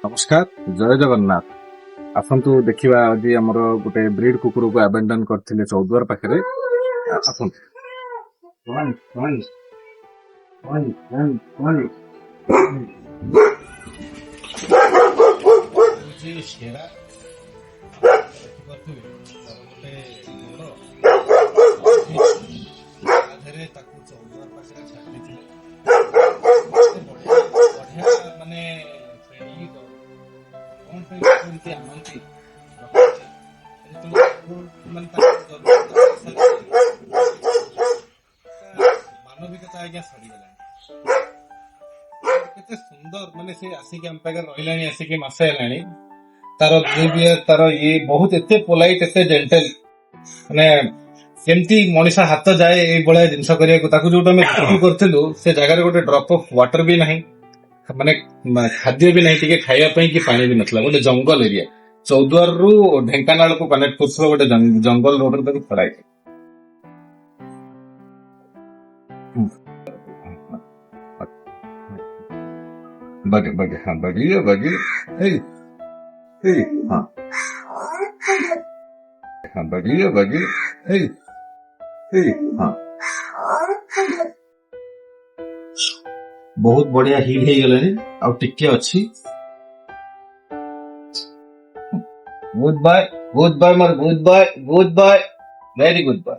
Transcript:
ନମସ୍କାର, ଜୟ ଜଗନ୍ନାଥ। ଆସନ୍ତୁ ଦେଖିବା ଆଜି ଆମର ଗୋଟେ ବ୍ରିଡ କୁକୁରକୁ ଆବେଣ୍ଡନ କରିଥିଲେ ଚୌଦ୍ୱାର ପାଖରେ। ଆସନ୍ତୁ। ମାନବିକତା ଆଜ୍ଞା ସରିଗଲାଣି। କେତେ ସୁନ୍ଦର ମାନେ ସେ ଆସିକି ଆମ ପାଖରେ ରହିଲାଣି ଆସିକି ମାସେ ହେଲାଣି। ତାର ବିହେଭିୟର ତାର ଇଏ ବହୁତ ଏତେ ପୋଲାଇଟ ଏତେ ଜେଣ୍ଟଲ, ମାନେ କେମିତି ମଣିଷ ହାତ ଯାଏ ଏଇଭଳିଆ ଜିନିଷ କରିବାକୁ। ତାକୁ ଯୋଉଟା ଆମେ ରେସ୍କ୍ୟୁ କରିଥିଲୁ ସେ ଜାଗାରେ ଗୋଟେ ଡ୍ରପ ଅଫ ୱାଟର ବି ନାହିଁ, ମାନେ ଖାଦ୍ୟ ବି ନାହିଁ, ଟିକେ ଖାଇବା ପାଇଁ କି ପାଣି ବି ନଥିଲା। ଗୋଟେ ଜଙ୍ଗଲ ଏରିଆ, ଚୌଦ୍ୱାରରୁ ଢେଙ୍କାନାଳକୁ କନେକ୍ଟ କରୁଥିବା ଗୋଟେ ଜଙ୍ଗଲ ରୋଡରେ ତାକୁ ଛଡାଇଛି। बगे बगे हाँ बगिए बगिए हे हे हाँ हाँ बगिए बगिए हे हे हाँ बहुत बढ़िया हिल हो गलानी आ टिके अच्छी। Good bye more good bye very good bye.